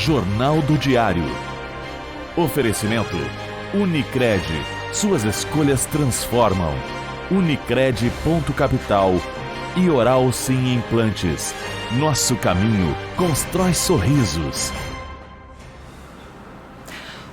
Jornal do Diário. Oferecimento Unicred. Suas escolhas transformam. Unicred.capital e Oral Sim Implantes. Nosso caminho constrói sorrisos.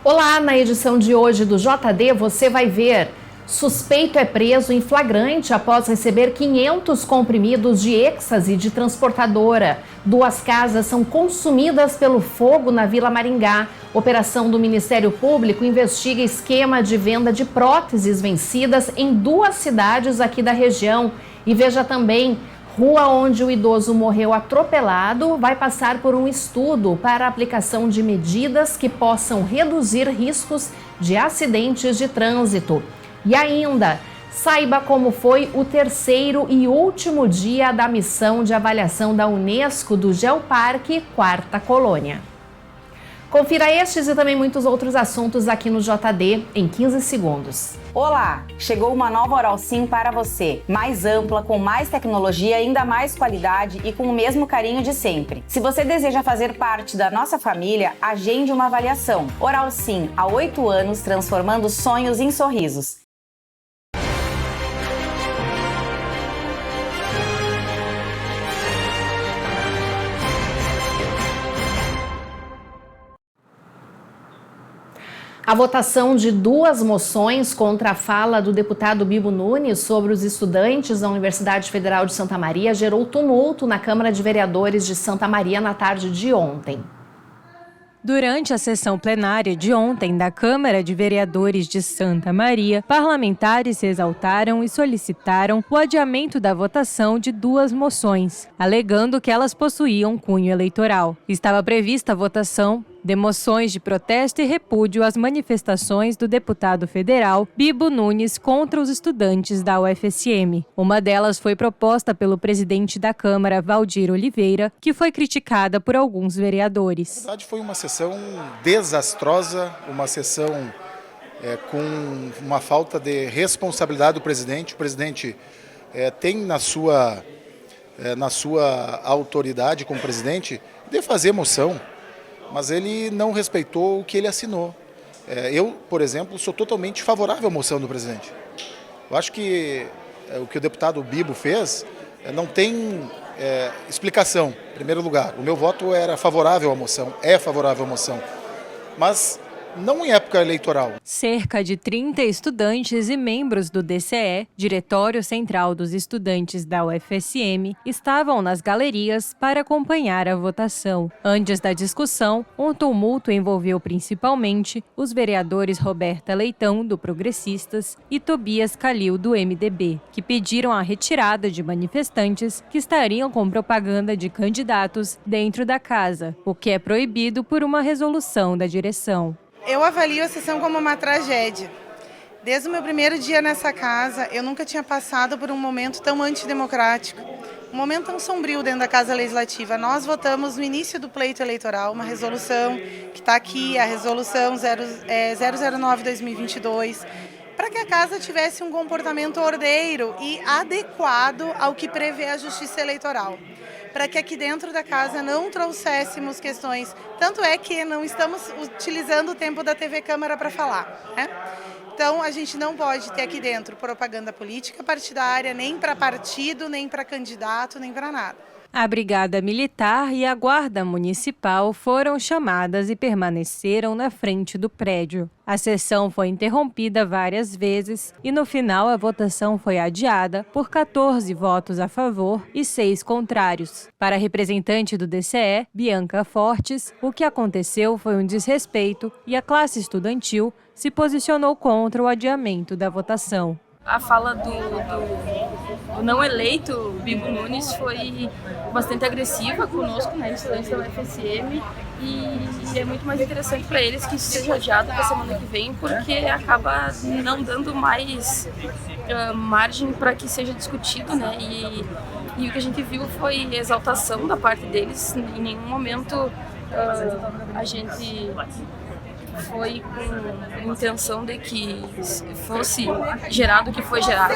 Olá, na edição de hoje do JD você vai ver: suspeito é preso em flagrante após receber 500 comprimidos de êxtase de transportadora. 2 casas são consumidas pelo fogo na Vila Maringá. Operação do Ministério Público investiga esquema de venda de próteses vencidas em 2 cidades aqui da região. E veja também: rua onde o idoso morreu atropelado vai passar por um estudo para a aplicação de medidas que possam reduzir riscos de acidentes de trânsito. E ainda, saiba como foi o 3º e último dia da missão de avaliação da Unesco do Geoparque Quarta Colônia. Confira estes e também muitos outros assuntos aqui no JD em 15 segundos. Olá! Chegou uma nova Oral Sim para você. Mais ampla, com mais tecnologia, ainda mais qualidade e com o mesmo carinho de sempre. Se você deseja fazer parte da nossa família, agende uma avaliação. Oral Sim, há 8 anos, transformando sonhos em sorrisos. A votação de 2 moções contra a fala do deputado Bibo Nunes sobre os estudantes da Universidade Federal de Santa Maria gerou tumulto na Câmara de Vereadores de Santa Maria na tarde de ontem. Durante a sessão plenária de ontem da Câmara de Vereadores de Santa Maria, parlamentares se exaltaram e solicitaram o adiamento da votação de 2 moções, alegando que elas possuíam cunho eleitoral. Estava prevista a votação de moções de protesto e repúdio às manifestações do deputado federal Bibo Nunes contra os estudantes da UFSM. Uma delas foi proposta pelo presidente da Câmara, Valdir Oliveira, que foi criticada por alguns vereadores. Na verdade, foi uma sessão desastrosa, uma sessão com uma falta de responsabilidade do presidente. O presidente tem na sua autoridade como presidente de fazer moção, mas ele não respeitou o que ele assinou. Eu, por exemplo, sou totalmente favorável à moção do presidente. Eu acho que o que o deputado Bibo fez não tem explicação, em primeiro lugar. O meu voto era favorável à moção, é favorável à moção, mas não em época eleitoral. Cerca de 30 estudantes e membros do DCE, Diretório Central dos Estudantes da UFSM, estavam nas galerias para acompanhar a votação. Antes da discussão, um tumulto envolveu principalmente os vereadores Roberta Leitão, do Progressistas, e Tobias Calil, do MDB, que pediram a retirada de manifestantes que estariam com propaganda de candidatos dentro da casa, o que é proibido por uma resolução da direção. Eu avalio a sessão como uma tragédia. Desde o meu primeiro dia nessa casa, eu nunca tinha passado por um momento tão antidemocrático, um momento tão sombrio dentro da Casa Legislativa. Nós votamos no início do pleito eleitoral uma resolução que está aqui, a resolução 009-2022, para que a Casa tivesse um comportamento ordeiro e adequado ao que prevê a Justiça Eleitoral, para que aqui dentro da casa não trouxéssemos questões, tanto é que não estamos utilizando o tempo da TV Câmara para falar, né? Então a gente não pode ter aqui dentro propaganda política partidária, nem para partido, nem para candidato, nem para nada. A Brigada Militar e a Guarda Municipal foram chamadas e permaneceram na frente do prédio. A sessão foi interrompida várias vezes e, no final, a votação foi adiada por 14 votos a favor e 6 contrários. Para a representante do DCE, Bianca Fortes, o que aconteceu foi um desrespeito e a classe estudantil se posicionou contra o adiamento da votação. A fala do não eleito Bibo Nunes foi bastante agressiva conosco, né, estudantes da UFSM, e é muito mais interessante para eles que isso seja adiado para a semana que vem, porque acaba não dando mais margem para que seja discutido, né, e o que a gente viu foi exaltação da parte deles. Em nenhum momento a gente foi com intenção de que fosse gerado o que foi gerado.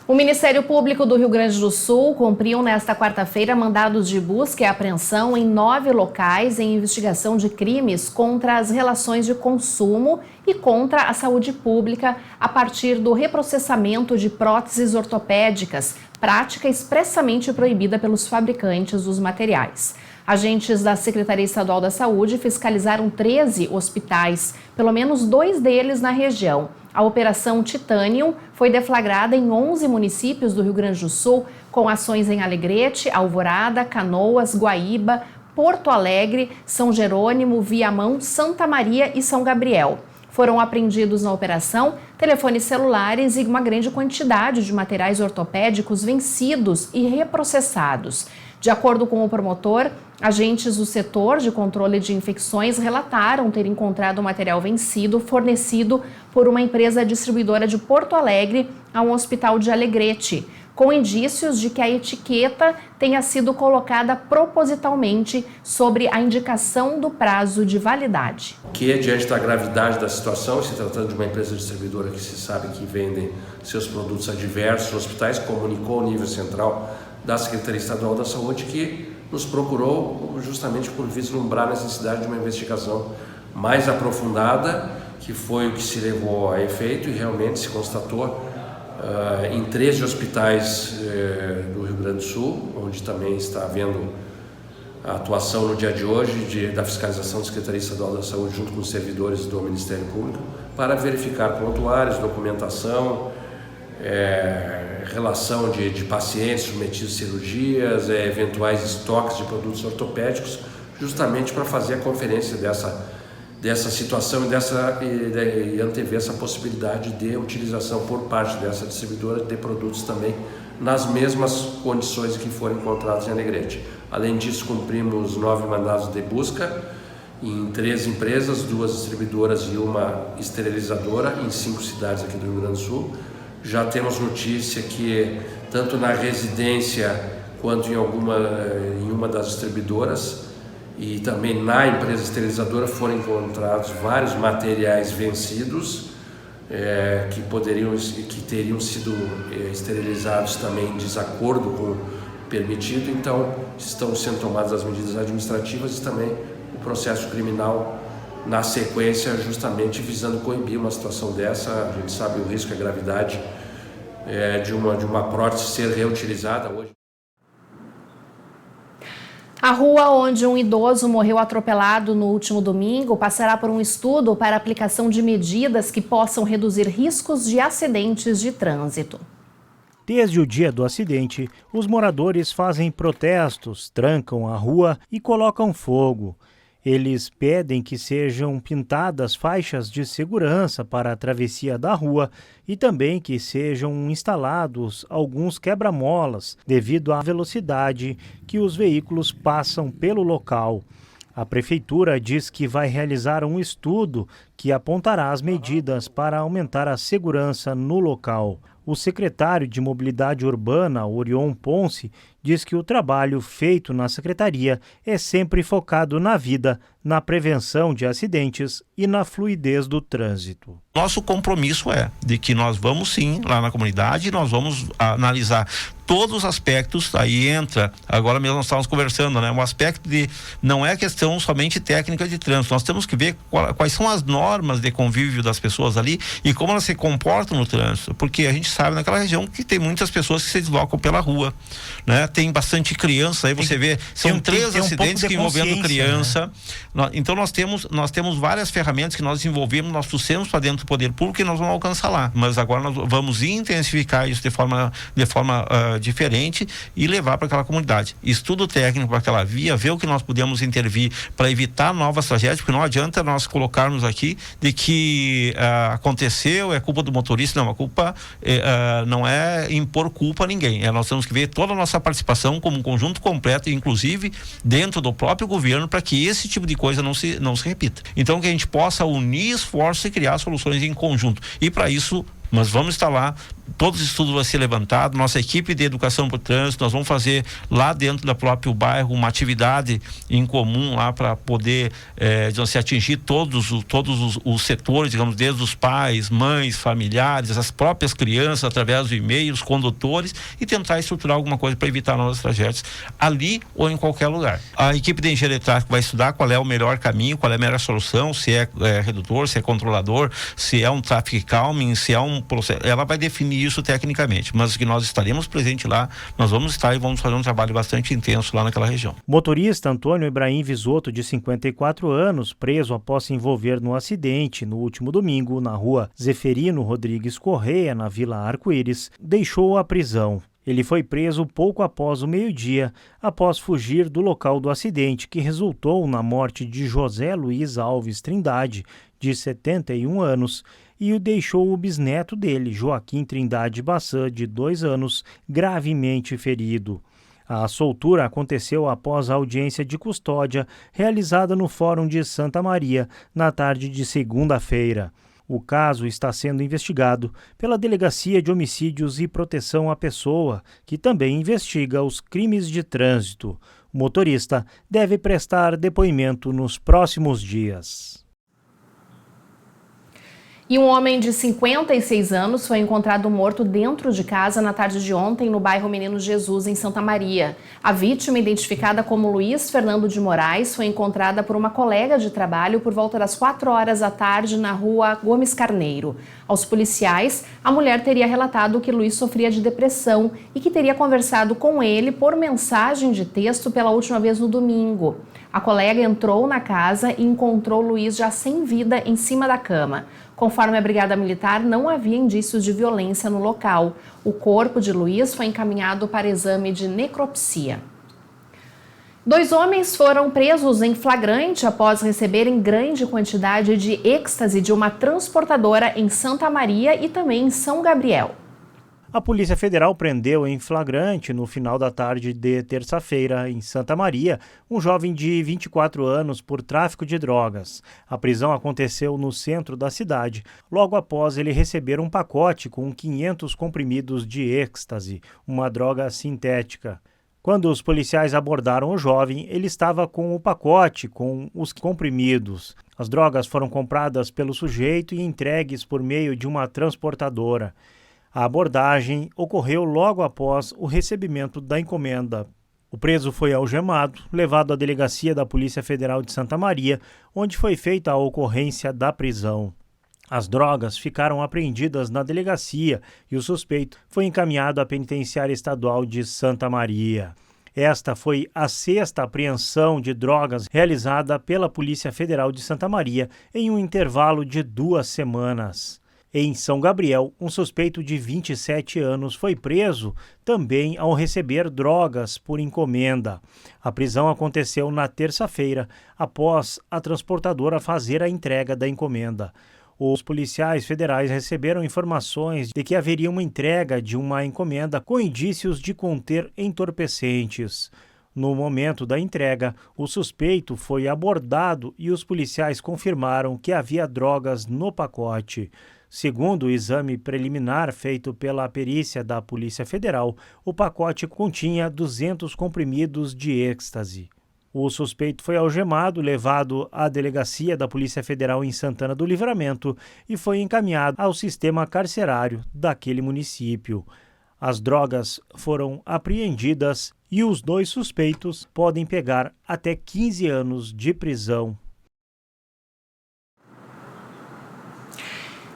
O Ministério Público do Rio Grande do Sul cumpriu nesta quarta-feira mandados de busca e apreensão em 9 locais em investigação de crimes contra as relações de consumo e contra a saúde pública a partir do reprocessamento de próteses ortopédicas, prática expressamente proibida pelos fabricantes dos materiais. Agentes da Secretaria Estadual da Saúde fiscalizaram 13 hospitais, pelo menos 2 deles na região. A Operação Titanium foi deflagrada em 11 municípios do Rio Grande do Sul, com ações em Alegrete, Alvorada, Canoas, Guaíba, Porto Alegre, São Jerônimo, Viamão, Santa Maria e São Gabriel. Foram apreendidos na operação telefones celulares e uma grande quantidade de materiais ortopédicos vencidos e reprocessados. De acordo com o promotor, agentes do setor de controle de infecções relataram ter encontrado material vencido fornecido por uma empresa distribuidora de Porto Alegre a um hospital de Alegrete, com indícios de que a etiqueta tenha sido colocada propositalmente sobre a indicação do prazo de validade. Que, diante da gravidade da situação, se tratando de uma empresa distribuidora que se sabe que vende seus produtos a diversos hospitais, comunicou ao nível central da Secretaria Estadual da Saúde, que nos procurou justamente por vislumbrar a necessidade de uma investigação mais aprofundada, que foi o que se levou a efeito e realmente se constatou em 13 hospitais do Rio Grande do Sul, onde também está havendo a atuação no dia de hoje da fiscalização da Secretaria Estadual da Saúde junto com os servidores do Ministério Público para verificar prontuários, documentação, relação de pacientes submetidos a cirurgias, eventuais estoques de produtos ortopédicos, justamente para fazer a conferência dessa situação e antever essa possibilidade de utilização por parte dessa distribuidora de produtos também nas mesmas condições que foram encontrados em Alegrete. Além disso, cumprimos 9 mandados de busca em 3 empresas, 2 distribuidoras e uma esterilizadora em 5 cidades aqui do Rio Grande do Sul. Já temos notícia que tanto na residência quanto em uma das distribuidoras e também na empresa esterilizadora foram encontrados vários materiais vencidos que teriam sido esterilizados também em desacordo com o permitido. Então estão sendo tomadas as medidas administrativas e também o processo criminal na sequência, justamente visando coibir uma situação dessa. A gente sabe o risco e a gravidade de uma prótese ser reutilizada hoje. A rua onde um idoso morreu atropelado no último domingo passará por um estudo para aplicação de medidas que possam reduzir riscos de acidentes de trânsito. Desde o dia do acidente, os moradores fazem protestos, trancam a rua e colocam fogo. Eles pedem que sejam pintadas faixas de segurança para a travessia da rua e também que sejam instalados alguns quebra-molas devido à velocidade que os veículos passam pelo local. A Prefeitura diz que vai realizar um estudo que apontará as medidas para aumentar a segurança no local. O secretário de Mobilidade Urbana, Orion Ponce, diz que o trabalho feito na secretaria é sempre focado na vida, na prevenção de acidentes e na fluidez do trânsito. Nosso compromisso é de que nós vamos sim lá na comunidade, nós vamos analisar todos os aspectos. Aí entra, agora mesmo nós estávamos conversando, né? Um aspecto não é questão somente técnica de trânsito, nós temos que ver quais são as normas de convívio das pessoas ali e como elas se comportam no trânsito, porque a gente sabe naquela região que tem muitas pessoas que se deslocam pela rua, né? Tem bastante criança, aí você vê, são 3 acidentes que envolvendo criança, né? Então nós temos várias ferramentas que nós desenvolvemos, nós trouxemos para dentro do poder público e nós vamos alcançar lá, mas agora nós vamos intensificar isso de forma diferente e levar para aquela comunidade. Estudo técnico para aquela via, ver o que nós podemos intervir para evitar novas tragédias, porque não adianta nós colocarmos aqui de que aconteceu, é culpa do motorista, não, a culpa não é impor culpa a ninguém, nós temos que ver toda a nossa participação como um conjunto completo, inclusive dentro do próprio governo, para que esse tipo de coisa não se repita. Então que a gente possa unir esforços e criar soluções em conjunto, e para isso Mas vamos estar lá, todos os estudos vão ser levantados, nossa equipe de educação para o trânsito, nós vamos fazer lá dentro da próprio bairro uma atividade em comum lá para poder atingir todos os setores, digamos, desde os pais, mães, familiares, as próprias crianças, através do e-mail, os condutores, e tentar estruturar alguma coisa para evitar novas tragédias ali ou em qualquer lugar. A equipe de engenharia de tráfego vai estudar qual é o melhor caminho, qual é a melhor solução, se é redutor, se é controlador, se é um traffic calming, se é um processo. Ela vai definir isso tecnicamente, mas que nós estaremos presentes lá, nós vamos estar e vamos fazer um trabalho bastante intenso lá naquela região. Motorista Antônio Ibrahim Visoto, de 54 anos, preso após se envolver no acidente no último domingo na rua Zeferino Rodrigues Correia, na Vila Arco-Íris, deixou a prisão. Ele foi preso pouco após o meio-dia, após fugir do local do acidente, que resultou na morte de José Luiz Alves Trindade, de 71 anos, e deixou o bisneto dele, Joaquim Trindade Bassan, de 2 anos, gravemente ferido. A soltura aconteceu após a audiência de custódia realizada no Fórum de Santa Maria, na tarde de segunda-feira. O caso está sendo investigado pela Delegacia de Homicídios e Proteção à Pessoa, que também investiga os crimes de trânsito. O motorista deve prestar depoimento nos próximos dias. E um homem de 56 anos foi encontrado morto dentro de casa na tarde de ontem no bairro Menino Jesus, em Santa Maria. A vítima, identificada como Luiz Fernando de Moraes, foi encontrada por uma colega de trabalho por volta das 4 horas da tarde na rua Gomes Carneiro. Aos policiais, a mulher teria relatado que Luiz sofria de depressão e que teria conversado com ele por mensagem de texto pela última vez no domingo. A colega entrou na casa e encontrou Luiz já sem vida em cima da cama. Conforme a Brigada Militar, não havia indícios de violência no local. O corpo de Luiz foi encaminhado para exame de necropsia. 2 homens foram presos em flagrante após receberem grande quantidade de êxtase de uma transportadora em Santa Maria e também em São Gabriel. A Polícia Federal prendeu em flagrante, no final da tarde de terça-feira, em Santa Maria, um jovem de 24 anos por tráfico de drogas. A prisão aconteceu no centro da cidade, logo após ele receber um pacote com 500 comprimidos de êxtase, uma droga sintética. Quando os policiais abordaram o jovem, ele estava com o pacote com os comprimidos. As drogas foram compradas pelo sujeito e entregues por meio de uma transportadora. A abordagem ocorreu logo após o recebimento da encomenda. O preso foi algemado, levado à delegacia da Polícia Federal de Santa Maria, onde foi feita a ocorrência da prisão. As drogas ficaram apreendidas na delegacia e o suspeito foi encaminhado à Penitenciária Estadual de Santa Maria. Esta foi a 6ª apreensão de drogas realizada pela Polícia Federal de Santa Maria em um intervalo de 2 semanas. Em São Gabriel, um suspeito de 27 anos foi preso também ao receber drogas por encomenda. A prisão aconteceu na terça-feira, após a transportadora fazer a entrega da encomenda. Os policiais federais receberam informações de que haveria uma entrega de uma encomenda com indícios de conter entorpecentes. No momento da entrega, o suspeito foi abordado e os policiais confirmaram que havia drogas no pacote. Segundo o exame preliminar feito pela perícia da Polícia Federal, o pacote continha 200 comprimidos de êxtase. O suspeito foi algemado, levado à delegacia da Polícia Federal em Santana do Livramento e foi encaminhado ao sistema carcerário daquele município. As drogas foram apreendidas e os 2 suspeitos podem pegar até 15 anos de prisão.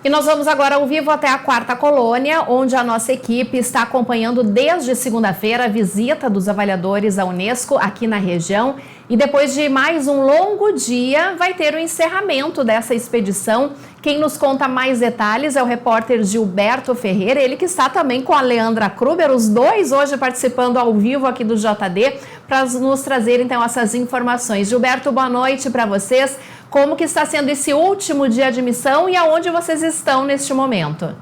E nós vamos agora ao vivo até a 4ª Colônia, onde a nossa equipe está acompanhando desde segunda-feira a visita dos avaliadores à Unesco aqui na região. E depois de mais um longo dia, vai ter o encerramento dessa expedição. Quem nos conta mais detalhes é o repórter Gilberto Ferreira, ele que está também com a Leandra Kruber, os 2 hoje participando ao vivo aqui do JD, para nos trazer então essas informações. Gilberto, boa noite para vocês. Como que está sendo esse último dia de missão e aonde vocês estão neste momento?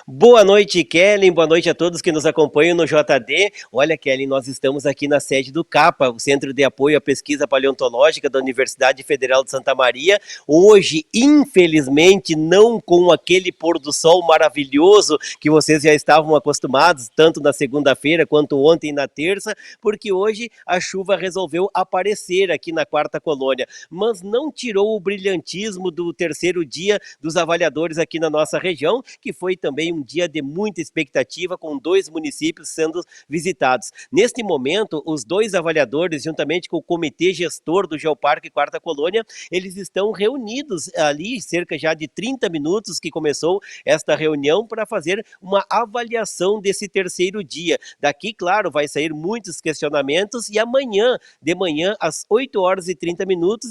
Boa noite, Kellen. Boa noite a todos que nos acompanham no JD. Olha, Kellen, nós estamos aqui na sede do CAPA, o Centro de Apoio à Pesquisa Paleontológica da Universidade Federal de Santa Maria. Hoje, infelizmente, não com aquele pôr do sol maravilhoso que vocês já estavam acostumados, tanto na segunda-feira quanto ontem na terça, porque hoje a chuva resolveu aparecer aqui na Quarta Colônia, mas não tirou o brilhantismo do terceiro dia dos avaliadores aqui na nossa região, que foi também um dia de muita expectativa, com 2 municípios sendo visitados. Neste momento, os 2 avaliadores, juntamente com o comitê gestor do Geoparque Quarta Colônia, eles estão reunidos ali, cerca já de 30 minutos que começou esta reunião, para fazer uma avaliação desse terceiro dia. Daqui, claro, vai sair muitos questionamentos, e amanhã, de manhã, às 8h30,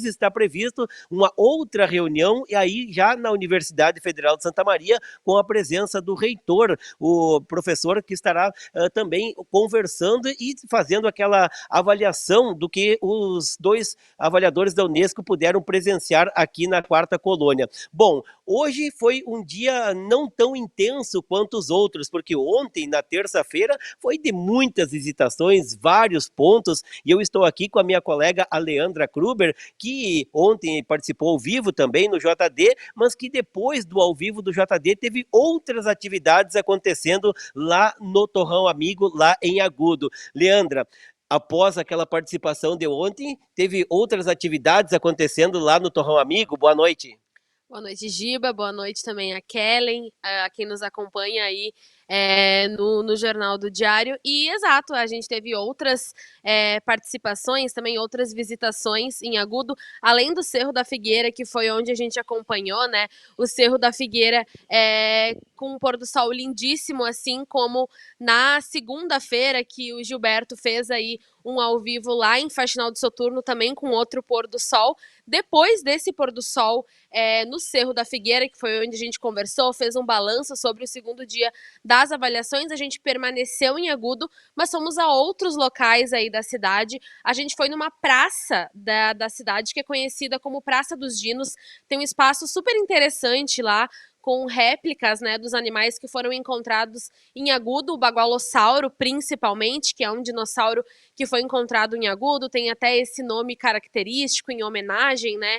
está previsto uma outra reunião, e aí já na Universidade Federal de Santa Maria, com a presença do reitor, o professor que estará também conversando e fazendo aquela avaliação do que os 2 avaliadores da Unesco puderam presenciar aqui na Quarta Colônia. Bom, hoje foi um dia não tão intenso quanto os outros, porque ontem, na terça-feira, foi de muitas visitações, vários pontos, e eu estou aqui com a minha colega Aleandra Kruber, que ontem participou ao vivo também no JD, mas que depois do ao vivo do JD teve outras atividades acontecendo lá no Torrão Amigo, lá em Agudo. Leandra, após aquela participação de ontem, teve outras atividades acontecendo lá no Torrão Amigo? Boa noite. Boa noite, Giba. Boa noite também a Kellen, a quem nos acompanha aí no Jornal do Diário. E, exato, a gente teve outras participações, também outras visitações em Agudo, além do Cerro da Figueira, que foi onde a gente acompanhou, né? O Cerro da Figueira com um pôr do sol lindíssimo, assim como na segunda-feira que o Gilberto fez aí um ao vivo lá em Faxinal do Soturno, também com outro pôr do sol. Depois desse pôr do sol no Cerro da Figueira, que foi onde a gente conversou, fez um balanço sobre o segundo dia das avaliações, a gente permaneceu em Agudo, mas fomos a outros locais aí da cidade. A gente foi numa praça da cidade, que é conhecida como Praça dos Dinos. Tem um espaço super interessante lá, com réplicas, né, dos animais que foram encontrados em Agudo, o bagualossauro principalmente, que é um dinossauro que foi encontrado em Agudo, tem até esse nome característico em homenagem, né,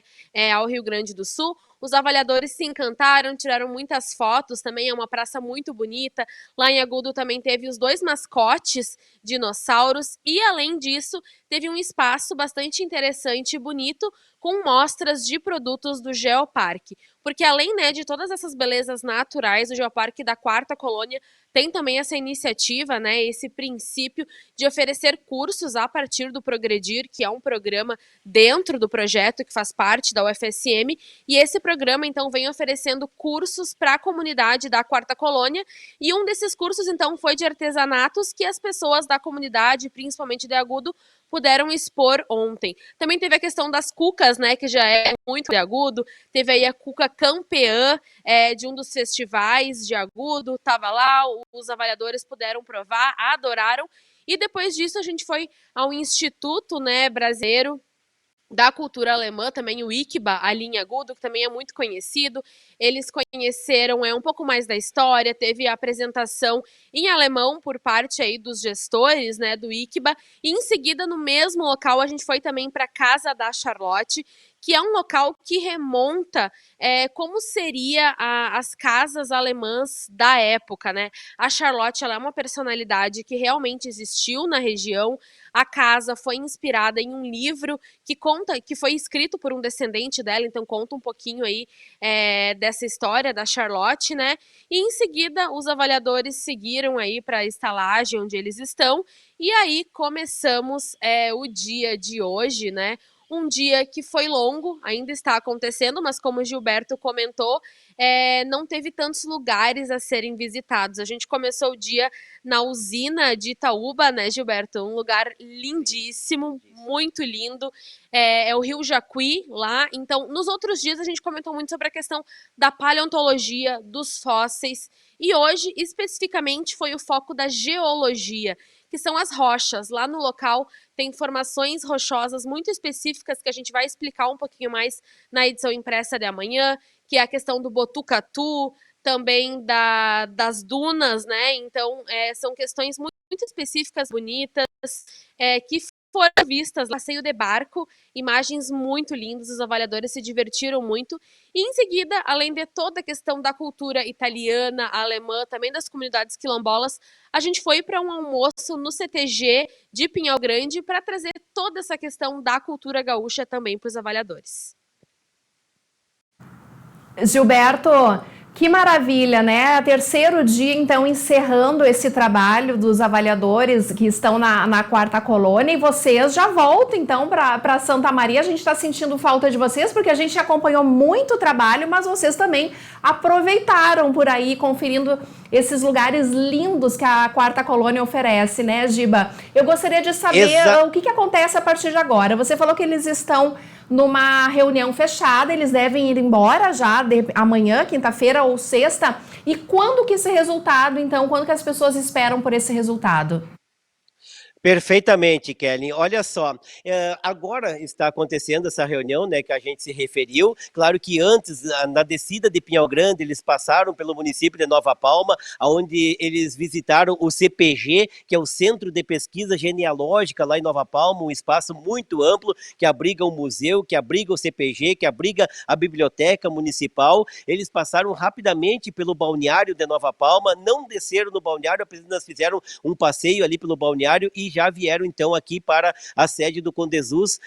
ao Rio Grande do Sul. Os avaliadores se encantaram, tiraram muitas fotos, também é uma praça muito bonita. Lá em Agudo também teve os 2 mascotes dinossauros e, além disso, teve um espaço bastante interessante e bonito com mostras de produtos do Geoparque. Porque além, né, de todas essas belezas naturais, o Geoparque da Quarta Colônia tem também essa iniciativa, né, esse princípio de oferecer cursos a partir do Progredir, que é um programa dentro do projeto que faz parte da UFSM, e esse programa, então, vem oferecendo cursos para a comunidade da Quarta Colônia, e um desses cursos, então, foi de artesanatos que as pessoas da comunidade, principalmente de Agudo, puderam expor ontem. Também teve a questão das cucas, né, que já é muito de Agudo, teve aí a cuca campeã de um dos festivais de Agudo, estava lá, os avaliadores puderam provar, adoraram, e depois disso a gente foi ao Instituto, né, Brasileiro da Cultura Alemã, também o ICBA, ali em Agudo, que também é muito conhecido. Eles conheceram um pouco mais da história, teve a apresentação em alemão por parte aí dos gestores, né, do ICBA, e em seguida, no mesmo local, a gente foi também para a Casa da Charlotte, que é um local que remonta como seria as casas alemãs da época, né? A Charlotte, ela é uma personalidade que realmente existiu na região. A casa foi inspirada em um livro que foi escrito por um descendente dela, então conta um pouquinho aí dessa história da Charlotte, né? E em seguida, os avaliadores seguiram aí para a estalagem onde eles estão, e aí começamos o dia de hoje, né? Um dia que foi longo, ainda está acontecendo, mas como o Gilberto comentou, não teve tantos lugares a serem visitados. A gente começou o dia na usina de Itaúba, né, Gilberto? Um lugar lindíssimo, muito lindo. É o Rio Jacuí lá. Então, nos outros dias a gente comentou muito sobre a questão da paleontologia, dos fósseis. E hoje, especificamente, foi o foco da geologia, que são as rochas. Lá no local tem formações rochosas muito específicas que a gente vai explicar um pouquinho mais na edição impressa de amanhã, que é a questão do Botucatu, também das dunas, né? Então, são questões muito específicas, bonitas, que foram vistas lá, passeio de barco, imagens muito lindas, os avaliadores se divertiram muito. E em seguida, além de toda a questão da cultura italiana, alemã, também das comunidades quilombolas, a gente foi para um almoço no CTG de Pinhal Grande para trazer toda essa questão da cultura gaúcha também para os avaliadores. Gilberto, que maravilha, né? Terceiro dia, então, encerrando esse trabalho dos avaliadores que estão na quarta colônia, e vocês já voltam, então, para Santa Maria. A gente está sentindo falta de vocês, porque a gente acompanhou muito trabalho, mas vocês também aproveitaram por aí, conferindo esses lugares lindos que a quarta colônia oferece, né, Giba? Eu gostaria de saber o que acontece a partir de agora. Você falou que eles estão numa reunião fechada, eles devem ir embora já amanhã, quinta-feira ou sexta. E quando que esse resultado, então, quando que as pessoas esperam por esse resultado? Perfeitamente, Kelly. Olha só, agora está acontecendo essa reunião, né, que a gente se referiu. Claro que antes, na descida de Pinhal Grande, eles passaram pelo município de Nova Palma, onde eles visitaram o CPG, que é o Centro de Pesquisa Genealógica lá em Nova Palma, um espaço muito amplo que abriga o museu, que abriga o CPG, que abriga a biblioteca municipal. Eles passaram rapidamente pelo balneário de Nova Palma, não desceram no balneário, apenas fizeram um passeio ali pelo balneário e já vieram então aqui para a sede do Condesus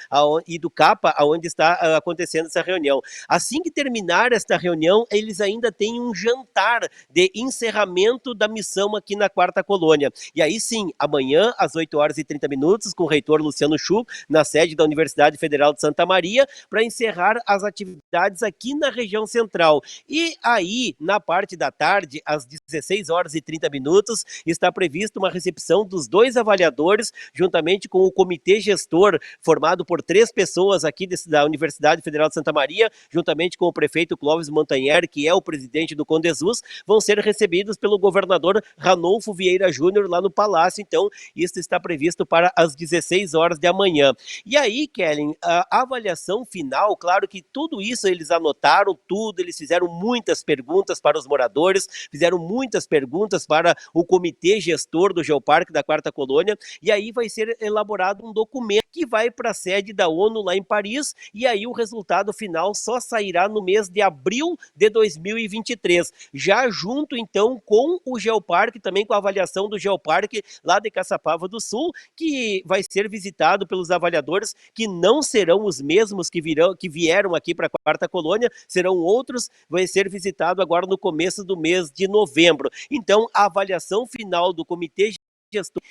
e do CAPA, onde está acontecendo essa reunião. Assim que terminar esta reunião, eles ainda têm um jantar de encerramento da missão aqui na quarta colônia. E aí sim, amanhã às 8h30, com o reitor Luciano Chu, na sede da Universidade Federal de Santa Maria, para encerrar as atividades aqui na região central. E aí, na parte da tarde, às 16h30, está prevista uma recepção dos 2 avaliadores, juntamente com o comitê gestor, formado por 3 pessoas aqui da Universidade Federal de Santa Maria, juntamente com o prefeito Clóvis Montanher, que é o presidente do Condesus, vão ser recebidos pelo governador Ranolfo Vieira Júnior lá no Palácio. Então, isso está previsto para as 16h da manhã. E aí, Kelly, a avaliação final, claro que tudo isso eles anotaram, tudo, eles fizeram muitas perguntas para os moradores, fizeram muitas perguntas para o comitê gestor do Geoparque da Quarta Colônia, e aí vai ser elaborado um documento que vai para a sede da ONU lá em Paris, e aí o resultado final só sairá no mês de abril de 2023, já junto então com o Geoparque, também com a avaliação do Geoparque lá de Caçapava do Sul, que vai ser visitado pelos avaliadores, que não serão os mesmos que vieram aqui para a Quarta Colônia, serão outros, vai ser visitado agora no começo do mês de novembro. Então, a avaliação final do comitê gestor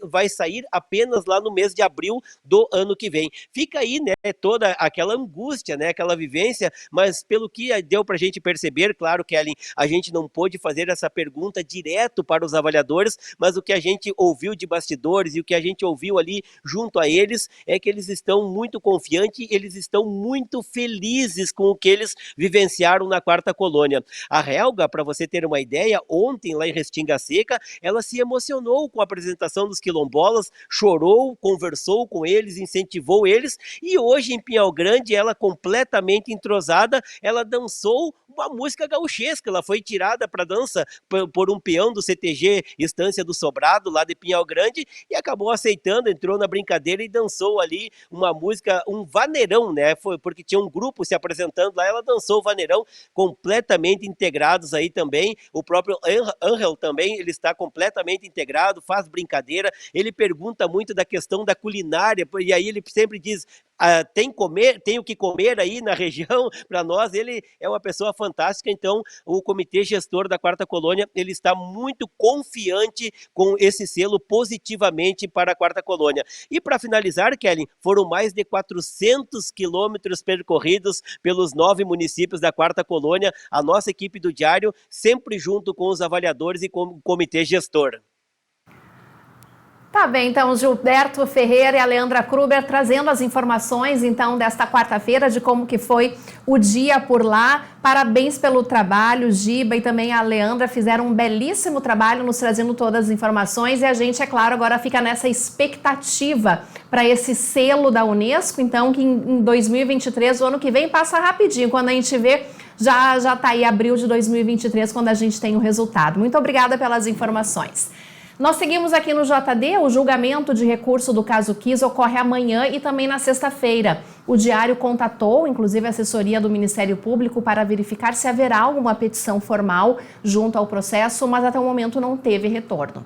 vai sair apenas lá no mês de abril do ano que vem. Fica aí, né, toda aquela angústia, né, aquela vivência, mas pelo que deu pra gente perceber, claro, Kelly, a gente não pôde fazer essa pergunta direto para os avaliadores, mas o que a gente ouviu de bastidores e o que a gente ouviu ali junto a eles é que eles estão muito confiantes, eles estão muito felizes com o que eles vivenciaram na Quarta Colônia. A Helga, para você ter uma ideia, ontem lá em Restinga Seca, ela se emocionou com a apresentação dos quilombolas, chorou, conversou com eles, incentivou eles, e hoje em Pinhal Grande, ela completamente entrosada, ela dançou uma música gauchesca, ela foi tirada para dança por um peão do CTG Estância do Sobrado, lá de Pinhal Grande, e acabou aceitando, entrou na brincadeira e dançou ali uma música, um vaneirão, né, foi porque tinha um grupo se apresentando lá, ela dançou o vaneirão, completamente integrados aí também, o próprio Angel também, ele está completamente integrado, faz brincadeira, ele pergunta muito da questão da culinária, e aí ele sempre diz, tem o que comer aí na região, para nós, ele é uma pessoa fantástica, então o comitê gestor da Quarta Colônia, ele está muito confiante com esse selo positivamente para a Quarta Colônia. E para finalizar, Kelly, foram mais de 400 quilômetros percorridos pelos 9 municípios da Quarta Colônia, a nossa equipe do Diário, sempre junto com os avaliadores e com o comitê gestor. Tá bem, então, Gilberto Ferreira e a Leandra Kruber trazendo as informações, então, desta quarta-feira, de como que foi o dia por lá. Parabéns pelo trabalho, Giba e também a Leandra fizeram um belíssimo trabalho nos trazendo todas as informações, e a gente, é claro, agora fica nessa expectativa para esse selo da Unesco, então, que em 2023, o ano que vem, passa rapidinho, quando a gente vê, Já tá aí abril de 2023 quando a gente tem o resultado. Muito obrigada pelas informações. Nós seguimos aqui no JD, o julgamento de recurso do caso Kiss ocorre amanhã e também na sexta-feira. O Diário contatou, inclusive, a assessoria do Ministério Público para verificar se haverá alguma petição formal junto ao processo, mas até o momento não teve retorno.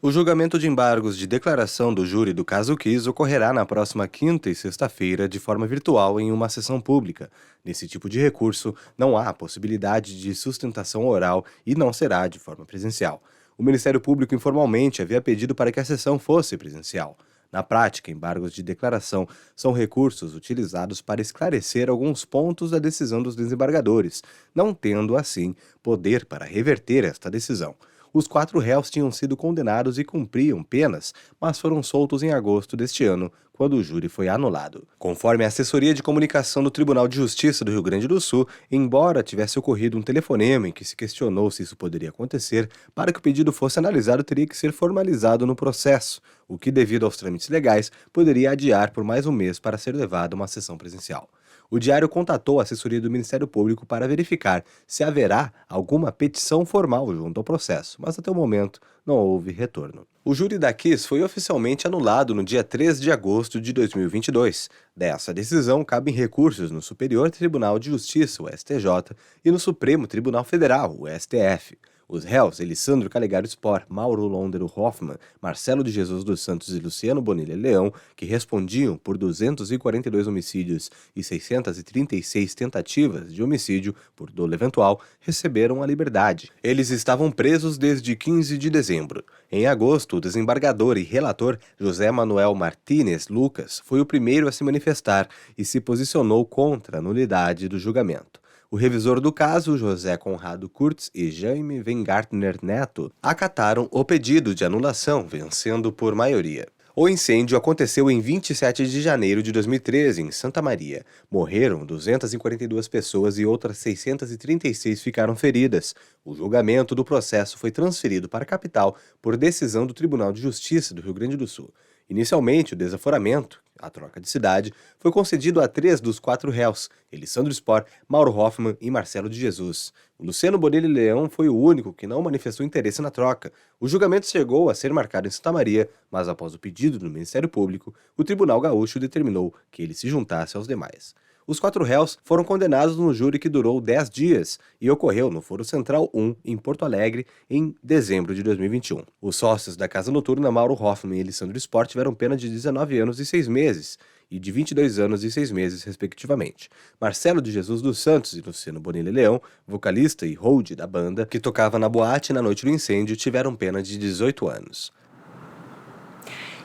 O julgamento de embargos de declaração do júri do caso Kiss ocorrerá na próxima quinta e sexta-feira de forma virtual em uma sessão pública. Nesse tipo de recurso, não há possibilidade de sustentação oral e não será de forma presencial. O Ministério Público informalmente havia pedido para que a sessão fosse presencial. Na prática, embargos de declaração são recursos utilizados para esclarecer alguns pontos da decisão dos desembargadores, não tendo, assim, poder para reverter esta decisão. Os 4 réus tinham sido condenados e cumpriam penas, mas foram soltos em agosto deste ano, quando o júri foi anulado. Conforme a assessoria de comunicação do Tribunal de Justiça do Rio Grande do Sul, embora tivesse ocorrido um telefonema em que se questionou se isso poderia acontecer, para que o pedido fosse analisado teria que ser formalizado no processo, o que, devido aos trâmites legais, poderia adiar por mais um mês para ser levado a uma sessão presencial. O Diário contatou a assessoria do Ministério Público para verificar se haverá alguma petição formal junto ao processo, mas até o momento não houve retorno. O júri da Kiss foi oficialmente anulado no dia 3 de agosto de 2022. Dessa decisão cabem recursos no Superior Tribunal de Justiça, o STJ, e no Supremo Tribunal Federal, o STF. Os réus Elisandro Calegaro Spor, Mauro Londero Hoffmann, Marcelo de Jesus dos Santos e Luciano Bonilha Leão, que respondiam por 242 homicídios e 636 tentativas de homicídio por dolo eventual, receberam a liberdade. Eles estavam presos desde 15 de dezembro. Em agosto, o desembargador e relator José Manuel Martínez Lucas foi o primeiro a se manifestar e se posicionou contra a nulidade do julgamento. O revisor do caso, José Conrado Kurtz e Jaime Weingartner Neto, acataram o pedido de anulação, vencendo por maioria. O incêndio aconteceu em 27 de janeiro de 2013, em Santa Maria. Morreram 242 pessoas e outras 636 ficaram feridas. O julgamento do processo foi transferido para a capital por decisão do Tribunal de Justiça do Rio Grande do Sul. Inicialmente, o desaforamento, a troca de cidade, foi concedido a 3 dos 4 réus, Elisandro Spor, Mauro Hoffmann e Marcelo de Jesus. O Luciano Bonilha Leão foi o único que não manifestou interesse na troca. O julgamento chegou a ser marcado em Santa Maria, mas após o pedido do Ministério Público, o Tribunal Gaúcho determinou que ele se juntasse aos demais. Os 4 réus foram condenados no júri que durou 10 dias e ocorreu no Foro Central 1, em Porto Alegre, em dezembro de 2021. Os sócios da Casa Noturna, Mauro Hoffmann e Elisandro Spor, tiveram pena de 19 anos e 6 meses e de 22 anos e 6 meses, respectivamente. Marcelo de Jesus dos Santos e Luciano Bonilha Leão, vocalista e hold da banda, que tocava na boate na noite do incêndio, tiveram pena de 18 anos.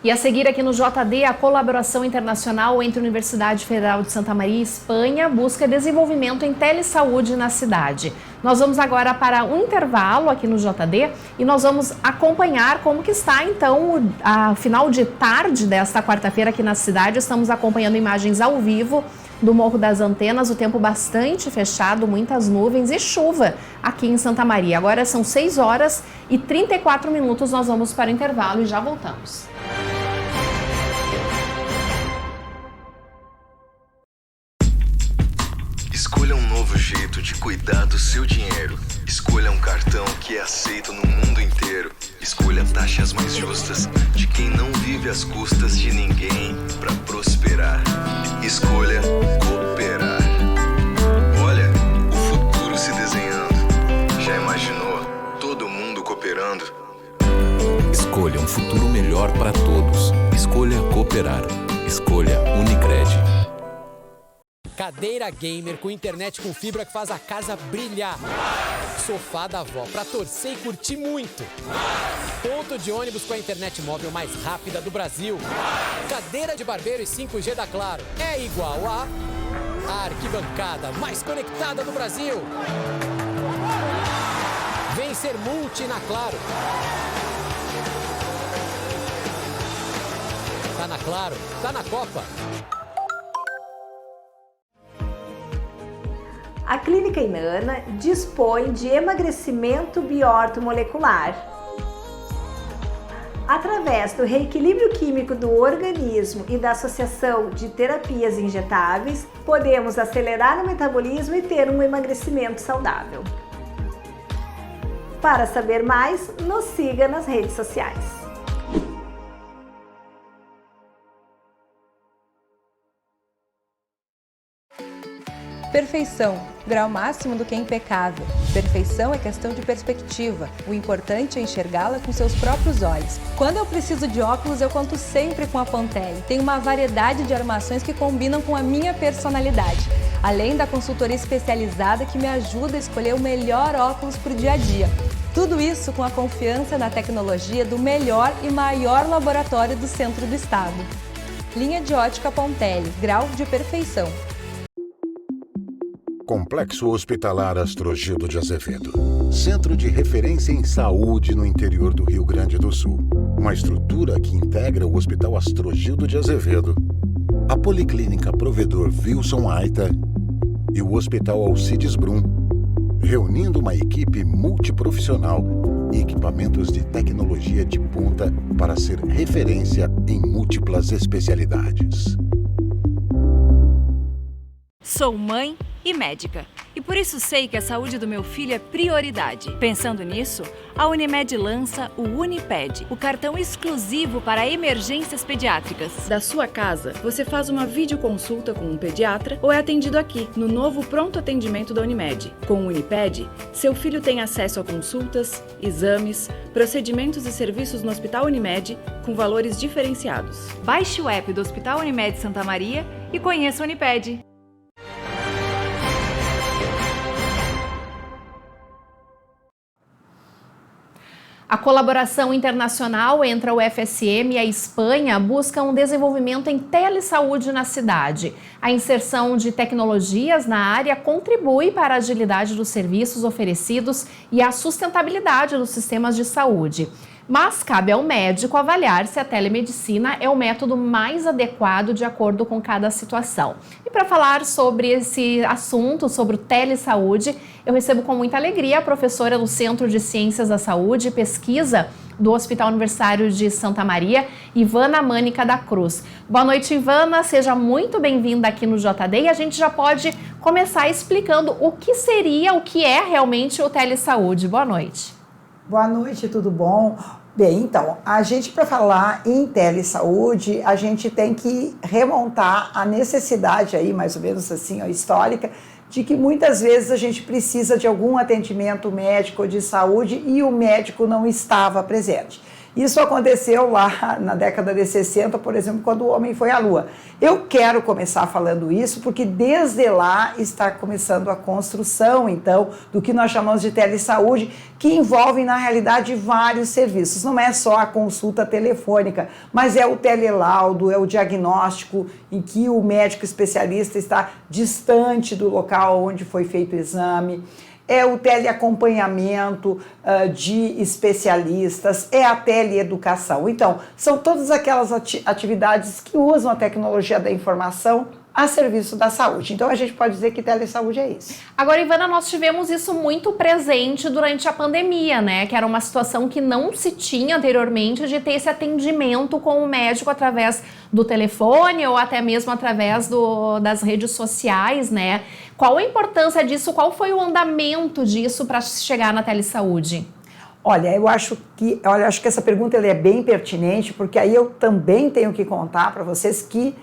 E a seguir aqui no JD, a colaboração internacional entre a Universidade Federal de Santa Maria e Espanha busca desenvolvimento em telesaúde na cidade. Nós vamos agora para um intervalo aqui no JD e nós vamos acompanhar como que está então a final de tarde desta quarta-feira aqui na cidade. Estamos acompanhando imagens ao vivo do Morro das Antenas, o tempo bastante fechado, muitas nuvens e chuva aqui em Santa Maria. Agora são 6 horas e 34 minutos, nós vamos para o intervalo e já voltamos. Escolha um novo jeito de cuidar do seu dinheiro. Escolha um cartão que é aceito no mundo inteiro. Escolha taxas mais justas de quem não vive às custas de ninguém para prosperar. Escolha cooperar. Olha, o futuro se desenhando. Já imaginou todo mundo cooperando? Escolha um futuro melhor para todos. Escolha cooperar. Escolha Unicred. Cadeira gamer com internet com fibra que faz a casa brilhar. Sofá da avó pra torcer e curtir muito. Ponto de ônibus com a internet móvel mais rápida do Brasil. Cadeira de barbeiro e 5G da Claro é igual a arquibancada mais conectada do Brasil. Vem ser multi na Claro. Tá na Claro, tá na Copa. A Clínica Inana dispõe de emagrecimento biortomolecular. Através Através do reequilíbrio químico do organismo e da associação de terapias injetáveis, podemos acelerar o metabolismo e ter um emagrecimento saudável. Para saber mais, nos siga nas redes sociais. Perfeição, grau máximo do que é impecável. Perfeição é questão de perspectiva. O importante é enxergá-la com seus próprios olhos. Quando eu preciso de óculos, eu conto sempre com a Pontelli. Tem uma variedade de armações que combinam com a minha personalidade. Além da consultoria especializada que me ajuda a escolher o melhor óculos para o dia a dia. Tudo isso com a confiança na tecnologia do melhor e maior laboratório do centro do estado. Linha de ótica Pontelli, grau de perfeição. Complexo Hospitalar Astrogildo de Azevedo. Centro de referência em saúde no interior do Rio Grande do Sul. Uma estrutura que integra o Hospital Astrogildo de Azevedo, a Policlínica Provedor Wilson Aita e o Hospital Alcides Brum, reunindo uma equipe multiprofissional e equipamentos de tecnologia de ponta para ser referência em múltiplas especialidades. Sou mãe e médica, e por isso sei que a saúde do meu filho é prioridade. Pensando nisso, a Unimed lança o Uniped, o cartão exclusivo para emergências pediátricas. Da sua casa, você faz uma videoconsulta com um pediatra ou é atendido aqui, no novo pronto atendimento da Unimed. Com o Uniped, seu filho tem acesso a consultas, exames, procedimentos e serviços no Hospital Unimed com valores diferenciados. Baixe o app do Hospital Unimed Santa Maria e conheça o Uniped. A colaboração internacional entre a UFSM e a Espanha busca um desenvolvimento em telesaúde na cidade. A inserção de tecnologias na área contribui para a agilidade dos serviços oferecidos e a sustentabilidade dos sistemas de saúde. Mas cabe ao médico avaliar se a telemedicina é o método mais adequado de acordo com cada situação. E para falar sobre esse assunto, sobre o telesaúde, eu recebo com muita alegria a professora do Centro de Ciências da Saúde e Pesquisa do Hospital Universitário de Santa Maria, Ivana Mânica da Cruz. Boa noite, Ivana, seja muito bem-vinda aqui no JD e a gente já pode começar explicando o que é realmente o telesaúde. Boa noite. Boa noite, tudo bom? Bem, então, a gente, para falar em telesaúde, a gente tem que remontar a necessidade aí, mais ou menos assim, histórica, de que muitas vezes a gente precisa de algum atendimento médico de saúde e o médico não estava presente. Isso aconteceu lá na década de 60, por exemplo, quando o homem foi à Lua. Eu quero começar falando isso porque desde lá está começando a construção, então, do que nós chamamos de telesaúde, que envolve, na realidade, vários serviços. Não é só a consulta telefônica, mas é o telelaudo, é o diagnóstico em que o médico especialista está distante do local onde foi feito o exame. É o teleacompanhamento de especialistas, é a teleeducação. Então, são todas aquelas atividades que usam a tecnologia da informação a serviço da saúde. Então, a gente pode dizer que telesaúde é isso. Agora, Ivana, nós tivemos isso muito presente durante a pandemia, né? Que era uma situação que não se tinha anteriormente de ter esse atendimento com o médico através do telefone ou até mesmo através das redes sociais, né? Qual a importância disso? Qual foi o andamento disso para chegar na telesaúde? Olha, eu acho que essa pergunta ela é bem pertinente, porque aí eu também tenho que contar para vocês que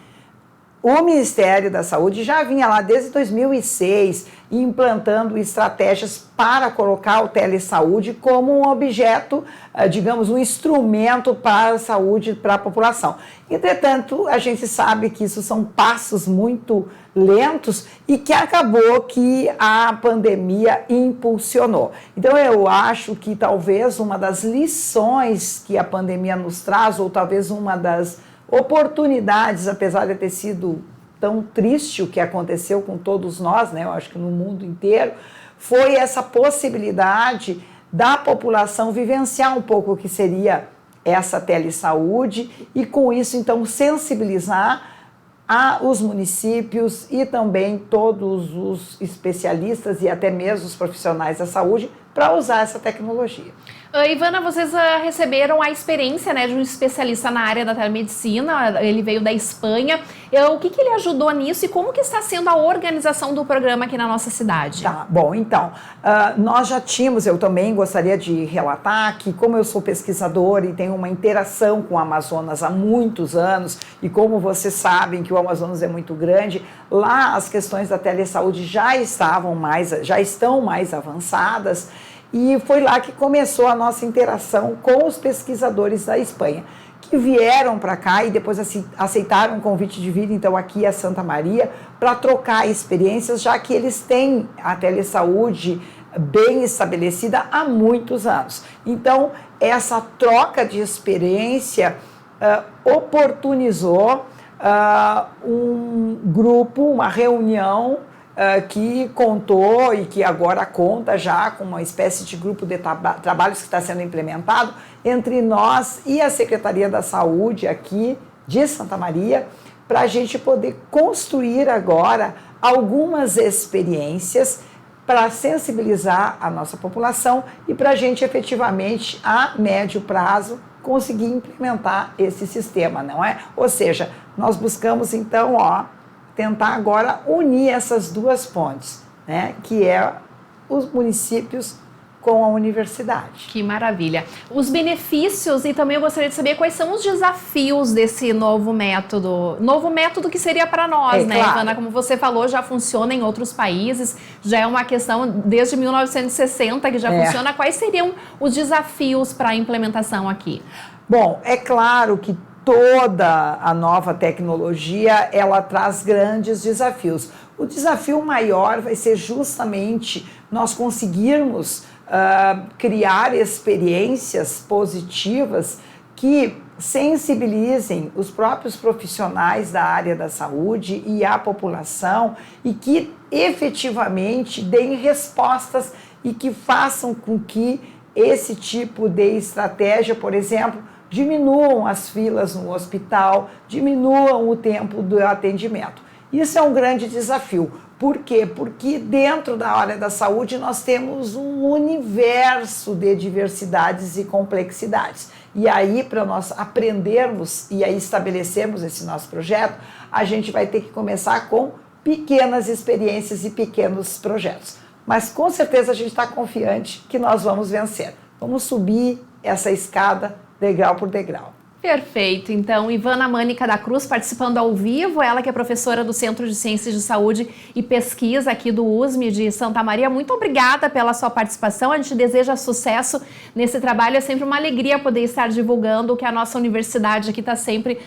o Ministério da Saúde já vinha lá desde 2006 implantando estratégias para colocar o telesaúde como um objeto, digamos, um instrumento para a saúde, para a população. Entretanto, a gente sabe que isso são passos muito lentos e que acabou que a pandemia impulsionou. Então, eu acho que talvez uma das lições que a pandemia nos traz, ou talvez uma das oportunidades, apesar de ter sido tão triste o que aconteceu com todos nós, né? Eu acho que no mundo inteiro, foi essa possibilidade da população vivenciar um pouco o que seria essa telesaúde e com isso, então, sensibilizar os municípios e também todos os especialistas e até mesmo os profissionais da saúde para usar essa tecnologia. Ivana, vocês receberam a experiência, né, de um especialista na área da telemedicina, ele veio da Espanha. O que ele ajudou nisso e como que está sendo a organização do programa aqui na nossa cidade? Tá, bom, então, nós já tínhamos, eu também gostaria de relatar que como eu sou pesquisadora e tenho uma interação com o Amazonas há muitos anos, e como vocês sabem que o Amazonas é muito grande, lá as questões da telesaúde já estão mais avançadas, e foi lá que começou a nossa interação com os pesquisadores da Espanha, que vieram para cá e depois aceitaram o convite de vir, então, aqui a Santa Maria, para trocar experiências, já que eles têm a telesaúde bem estabelecida há muitos anos. Então, essa troca de experiência oportunizou um grupo, uma reunião, que contou e que agora conta já com uma espécie de grupo de trabalhos que está sendo implementado entre nós e a Secretaria da Saúde aqui de Santa Maria, para a gente poder construir agora algumas experiências para sensibilizar a nossa população e para a gente efetivamente, a médio prazo, conseguir implementar esse sistema, não é? Ou seja, nós buscamos então, tentar agora unir essas duas pontes, né, que é os municípios com a universidade. Que maravilha. Os benefícios, e também eu gostaria de saber quais são os desafios desse novo método que seria para nós, né, claro. Ivana? Como você falou, já funciona em outros países, já é uma questão desde 1960 que já funciona. Quais seriam os desafios para a implementação aqui? Bom, é claro que toda a nova tecnologia, ela traz grandes desafios. O desafio maior vai ser justamente nós conseguirmos criar experiências positivas que sensibilizem os próprios profissionais da área da saúde e a população e que efetivamente deem respostas e que façam com que esse tipo de estratégia, por exemplo, diminuam as filas no hospital, diminuam o tempo do atendimento. Isso é um grande desafio. Por quê? Porque dentro da área da saúde nós temos um universo de diversidades e complexidades. E aí, para nós aprendermos e aí estabelecermos esse nosso projeto, a gente vai ter que começar com pequenas experiências e pequenos projetos. Mas com certeza a gente está confiante que nós vamos vencer. Vamos subir essa escada degrau por degrau. Perfeito. Então, Ivana Mânica da Cruz participando ao vivo, ela que é professora do Centro de Ciências de Saúde e Pesquisa aqui do USM de Santa Maria. Muito obrigada pela sua participação. A gente deseja sucesso nesse trabalho. É sempre uma alegria poder estar divulgando o que a nossa universidade aqui está sempre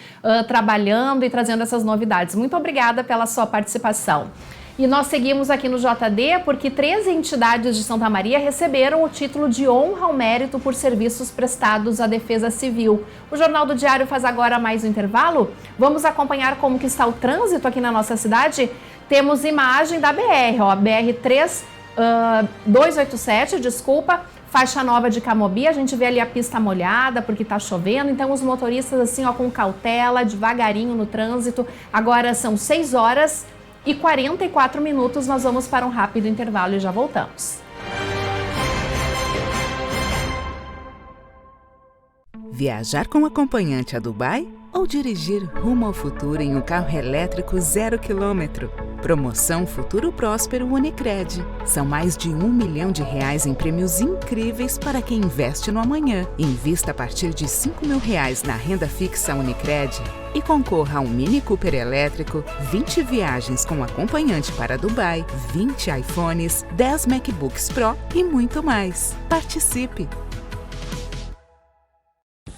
trabalhando e trazendo essas novidades. Muito obrigada pela sua participação. E nós seguimos aqui no JD porque 13 entidades de Santa Maria receberam o título de honra ao mérito por serviços prestados à Defesa Civil. O Jornal do Diário faz agora mais um intervalo. Vamos acompanhar como que está o trânsito aqui na nossa cidade. Temos imagem da BR, BR-287, faixa nova de Camobi. A gente vê ali a pista molhada porque está chovendo, então os motoristas assim, com cautela, devagarinho no trânsito. Agora são 6h e 44 minutos, nós vamos para um rápido intervalo e já voltamos. Viajar com acompanhante a Dubai ou dirigir rumo ao futuro em um carro elétrico 0 km? Promoção Futuro Próspero Unicred. São mais de R$1 milhão em prêmios incríveis para quem investe no amanhã. Invista a partir de R$5.000 na renda fixa Unicred e concorra a um Mini Cooper elétrico, 20 viagens com acompanhante para Dubai, 20 iPhones, 10 MacBooks Pro e muito mais. Participe!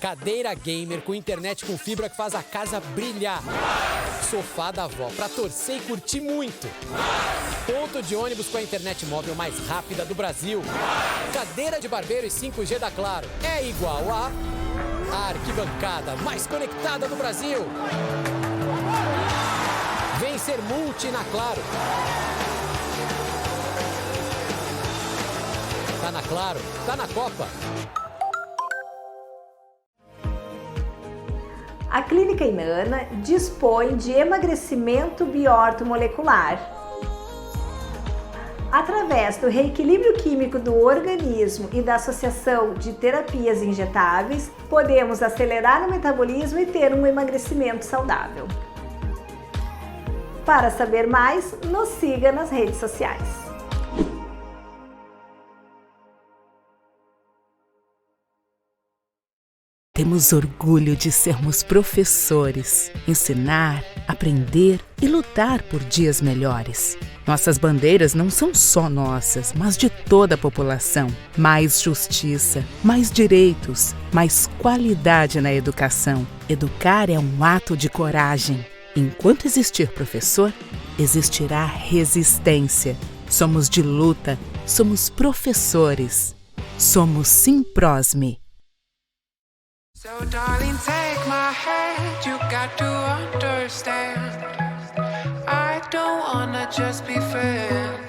Cadeira gamer com internet com fibra que faz a casa brilhar. Sofá da avó para torcer e curtir muito. Ponto de ônibus com a internet móvel mais rápida do Brasil. Cadeira de barbeiro e 5G da Claro é igual a arquibancada mais conectada do Brasil. Vem ser multi na Claro. Tá na Claro, tá na Copa. A Clínica Inana dispõe de emagrecimento biortomolecular. Através do reequilíbrio químico do organismo e da associação de terapias injetáveis, podemos acelerar o metabolismo e ter um emagrecimento saudável. Para saber mais, nos siga nas redes sociais. Temos orgulho de sermos professores, ensinar, aprender e lutar por dias melhores. Nossas bandeiras não são só nossas, mas de toda a população. Mais justiça, mais direitos, mais qualidade na educação. Educar é um ato de coragem. Enquanto existir professor, existirá resistência. Somos de luta, somos professores. Somos Simprosme. So darling, take my hand, you got to understand. I don't wanna just be friends.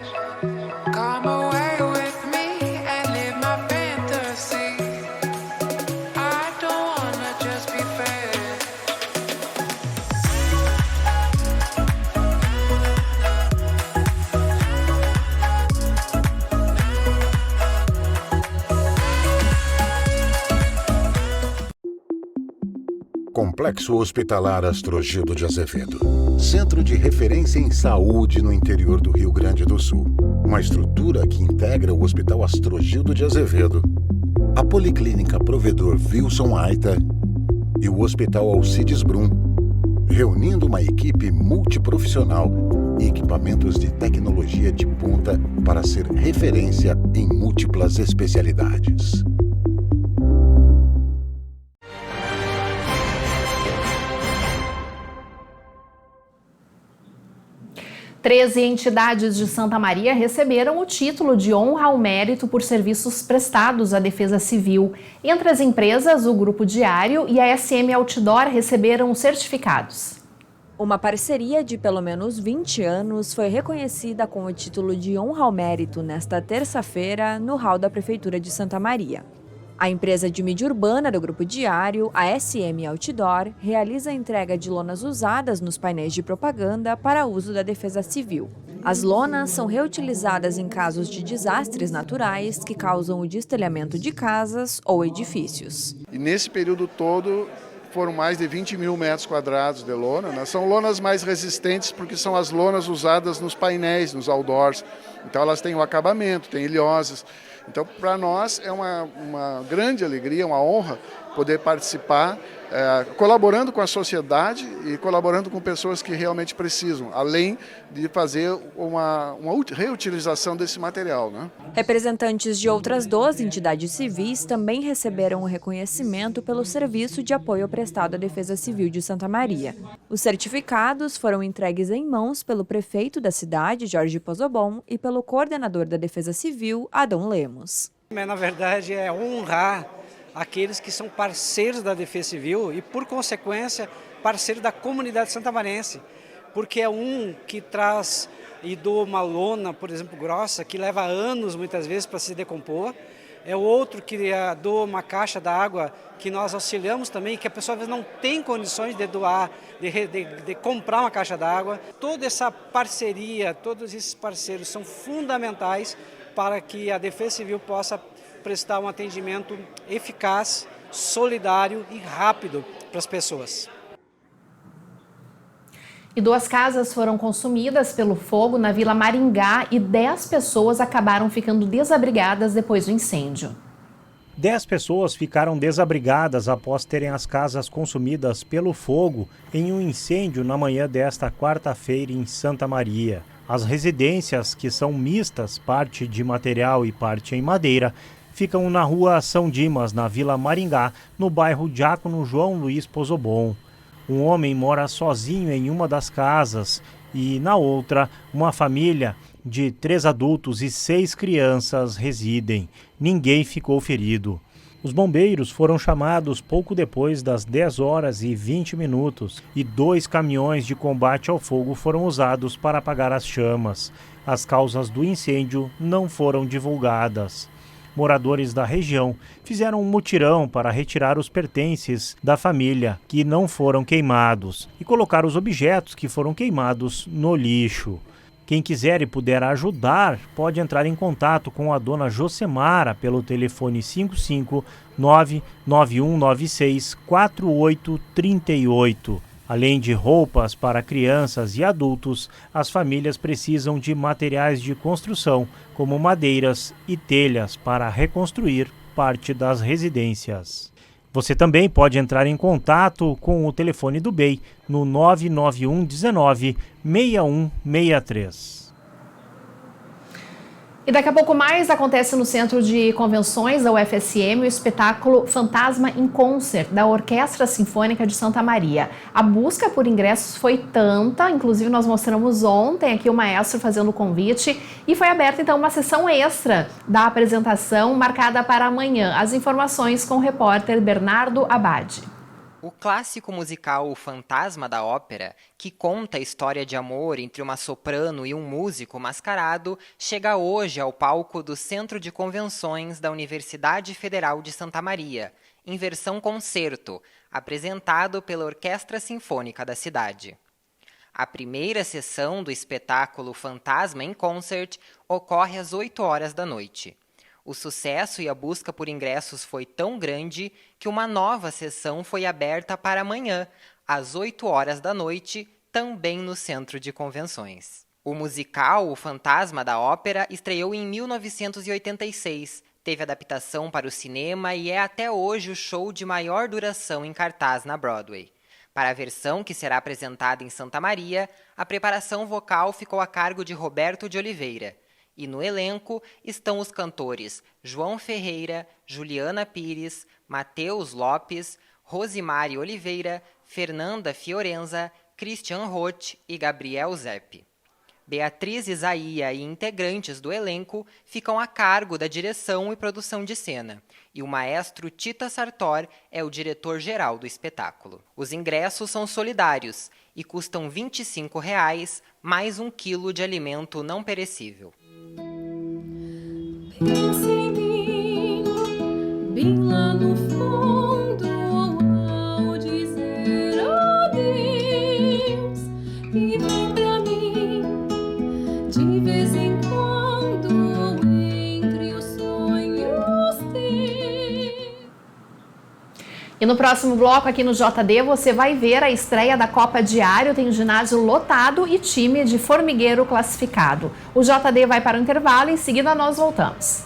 Come away with me and live my fantasy. I don't wanna just be friends. Complexo Hospitalar Astrogildo de Azevedo. Centro de referência em saúde no interior do Rio Grande do Sul. Uma estrutura que integra o Hospital Astrogildo de Azevedo, a Policlínica Provedor Wilson Aita e o Hospital Alcides Brum, reunindo uma equipe multiprofissional e equipamentos de tecnologia de ponta para ser referência em múltiplas especialidades. 13 entidades de Santa Maria receberam o título de honra ao mérito por serviços prestados à Defesa Civil. Entre as empresas, o Grupo Diário e a SM Outdoor receberam os certificados. Uma parceria de pelo menos 20 anos foi reconhecida com o título de honra ao mérito nesta terça-feira no hall da Prefeitura de Santa Maria. A empresa de mídia urbana do Grupo Diário, a SM Outdoor, realiza a entrega de lonas usadas nos painéis de propaganda para uso da Defesa Civil. As lonas são reutilizadas em casos de desastres naturais que causam o destelhamento de casas ou edifícios. E nesse período todo foram mais de 20 mil metros quadrados de lona, né? São lonas mais resistentes porque são as lonas usadas nos painéis, nos outdoors. Então elas têm o acabamento, têm ilhoses. Então, para nós é uma grande alegria, uma honra poder participar, colaborando com a sociedade e colaborando com pessoas que realmente precisam, além de fazer uma reutilização desse material, né? Representantes de outras 12 entidades civis também receberam o reconhecimento pelo serviço de apoio prestado à Defesa Civil de Santa Maria. Os certificados foram entregues em mãos pelo prefeito da cidade, Jorge Pozobon, e pelo coordenador da Defesa Civil, Adão Lemos. Na verdade, é honrar aqueles que são parceiros da Defesa Civil e, por consequência, parceiro da comunidade santamarense, porque é um que traz e doa uma lona, por exemplo, grossa, que leva anos muitas vezes para se decompor, é o outro que doa uma caixa d'água que nós auxiliamos também, que a pessoa às vezes não tem condições de doar, de comprar uma caixa d'água. Toda essa parceria, todos esses parceiros são fundamentais para que a Defesa Civil possa prestar um atendimento eficaz, solidário e rápido para as pessoas. E 2 casas foram consumidas pelo fogo na Vila Maringá e 10 pessoas acabaram ficando desabrigadas depois do incêndio. 10 pessoas ficaram desabrigadas após terem as casas consumidas pelo fogo em um incêndio na manhã desta quarta-feira em Santa Maria. As residências, que são mistas, parte de material e parte em madeira, ficam na rua São Dimas, na Vila Maringá, no bairro Diácono João Luiz Pozobon. Um homem mora sozinho em uma das casas e, na outra, uma família de 3 adultos e 6 crianças residem. Ninguém ficou ferido. Os bombeiros foram chamados pouco depois das 10h20 e 2 caminhões de combate ao fogo foram usados para apagar as chamas. As causas do incêndio não foram divulgadas. Moradores da região fizeram um mutirão para retirar os pertences da família que não foram queimados e colocar os objetos que foram queimados no lixo. Quem quiser e puder ajudar, pode entrar em contato com a dona Josemara pelo telefone 55 99196 4838. Além de roupas para crianças e adultos, as famílias precisam de materiais de construção, como madeiras e telhas, para reconstruir parte das residências. Você também pode entrar em contato com o telefone do BEI no 991 19 6163. E daqui a pouco mais acontece no Centro de Convenções da UFSM o espetáculo Fantasma in Concert, da Orquestra Sinfônica de Santa Maria. A busca por ingressos foi tanta, inclusive nós mostramos ontem aqui o maestro fazendo o convite, e foi aberta então uma sessão extra da apresentação marcada para amanhã. As informações com o repórter Bernardo Abad. O clássico musical O Fantasma da Ópera, que conta a história de amor entre uma soprano e um músico mascarado, chega hoje ao palco do Centro de Convenções da Universidade Federal de Santa Maria, em versão concerto, apresentado pela Orquestra Sinfônica da cidade. A primeira sessão do espetáculo Fantasma in Concert ocorre às 8 horas da noite. O sucesso e a busca por ingressos foi tão grande que uma nova sessão foi aberta para amanhã, às 8 horas da noite, também no Centro de Convenções. O musical O Fantasma da Ópera estreou em 1986, teve adaptação para o cinema e é até hoje o show de maior duração em cartaz na Broadway. Para a versão que será apresentada em Santa Maria, a preparação vocal ficou a cargo de Roberto de Oliveira. E no elenco estão os cantores João Ferreira, Juliana Pires, Matheus Lopes, Rosimari Oliveira, Fernanda Fiorenza, Christian Roth e Gabriel Zepp. Beatriz Isaia e integrantes do elenco ficam a cargo da direção e produção de cena, e o maestro Tita Sartor é o diretor-geral do espetáculo. Os ingressos são solidários e custam R$ 25 mais 1 quilo de alimento não perecível. Pense em mim, bem lá no fundo, ao dizer adeus, e vem pra mim, de vez em quando, entre os sonhos teus. E no próximo bloco aqui no JD você vai ver a estreia da Copa Diário, tem ginásio lotado e time de formigueiro classificado. O JD vai para o intervalo e em seguida nós voltamos.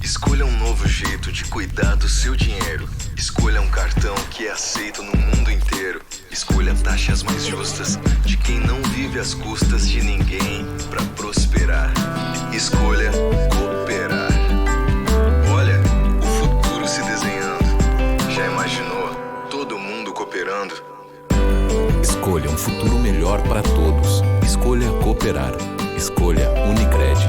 Escolha um novo jeito de cuidar do seu dinheiro. Escolha um cartão que é aceito no mundo inteiro. Escolha taxas mais justas de quem não vive às custas de ninguém para prosperar. Escolha cooperar. Olha, o futuro se desenhando. Já imaginou todo mundo cooperando? Escolha um futuro melhor para todos. Escolha cooperar. Escolha Unicred.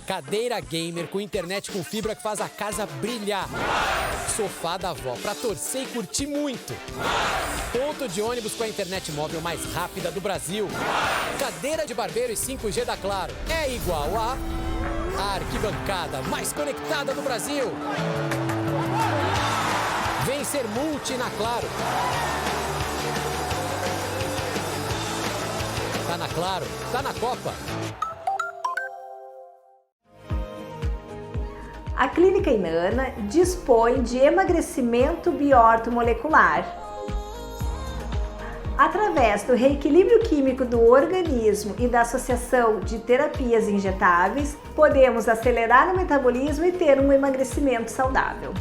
Cadeira gamer com internet com fibra que faz a casa brilhar. Sofá da avó pra torcer e curtir muito. Ponto de ônibus com a internet móvel mais rápida do Brasil. Cadeira de barbeiro e 5G da Claro é igual a arquibancada mais conectada do Brasil. Vem ser multi na Claro. Tá na Claro, tá na Copa. A Clínica Inana dispõe de emagrecimento biortomolecular. Através do reequilíbrio químico do organismo e da associação de terapias injetáveis, podemos acelerar o metabolismo e ter um emagrecimento saudável.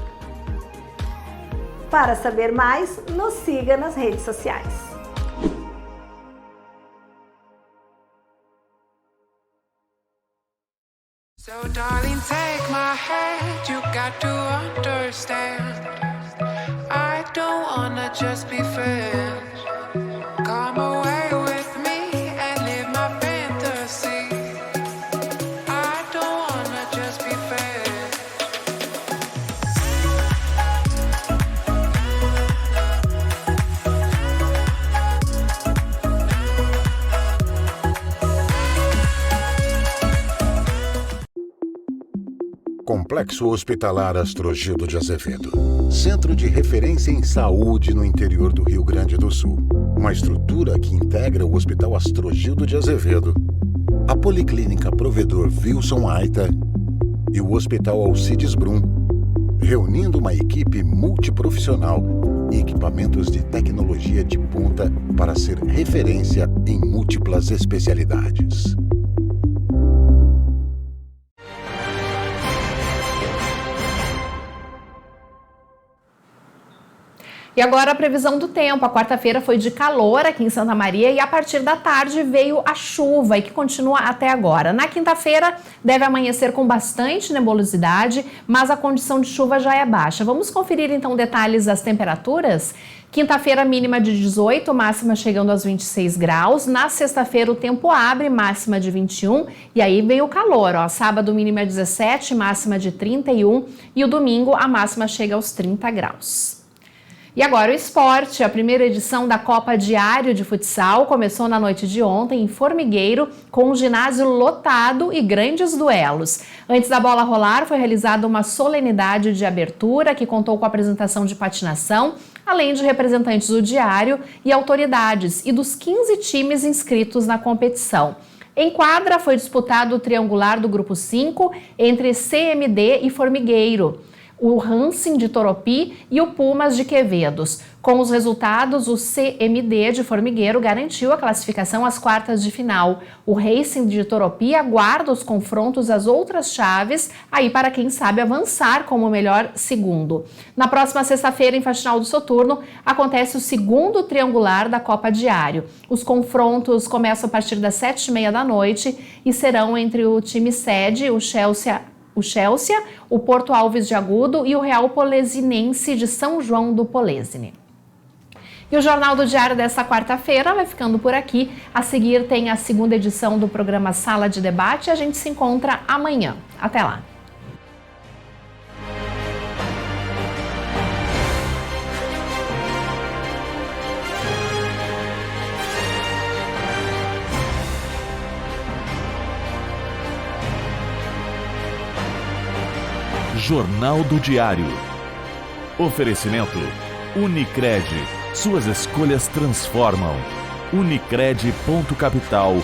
Para saber mais, nos siga nas redes sociais. So darling, take my hand, you got to understand, I don't wanna just be friends. Come away with me and live my fantasy, I don't wanna just be friends. Complexo Hospitalar Astrogildo de Azevedo. Centro de referência em saúde no interior do Rio Grande do Sul. Uma estrutura que integra o Hospital Astrogildo de Azevedo, a Policlínica Provedor Wilson Aita e o Hospital Alcides Brum, reunindo uma equipe multiprofissional e equipamentos de tecnologia de ponta para ser referência em múltiplas especialidades. E agora a previsão do tempo. A quarta-feira foi de calor aqui em Santa Maria e a partir da tarde veio a chuva e que continua até agora. Na quinta-feira deve amanhecer com bastante nebulosidade, mas a condição de chuva já é baixa. Vamos conferir então detalhes das temperaturas? Quinta-feira mínima de 18, máxima chegando aos 26 graus. Na sexta-feira o tempo abre, máxima de 21 e aí vem o calor. Sábado mínima 17, máxima de 31 e o domingo a máxima chega aos 30 graus. E agora o esporte. A primeira edição da Copa Diário de Futsal começou na noite de ontem em Formigueiro, com um ginásio lotado e grandes duelos. Antes da bola rolar, foi realizada uma solenidade de abertura que contou com a apresentação de patinação, além de representantes do Diário e autoridades, e dos 15 times inscritos na competição. Em quadra foi disputado o triangular do Grupo 5 entre CMD e Formigueiro, o Racing de Toropi e o Pumas de Quevedos. Com os resultados, o CMD de Formigueiro garantiu a classificação às quartas de final. O Racing de Toropi aguarda os confrontos às outras chaves, aí para quem sabe avançar como o melhor segundo. Na próxima sexta-feira, em Faxinal do Soturno, acontece o segundo triangular da Copa Diário. Os confrontos começam a partir das 7h30 da noite e serão entre o time sede, o Chelsea, o Porto Alves de Agudo e o Real Polesinense de São João do Polesine. E o Jornal do Diário desta quarta-feira vai ficando por aqui. A seguir tem a segunda edição do programa Sala de Debate e a gente se encontra amanhã. Até lá! Jornal do Diário. Oferecimento Unicred. Suas escolhas transformam. Unicred.capital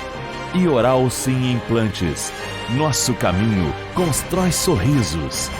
e Oral Sim Implantes. Nosso caminho constrói sorrisos.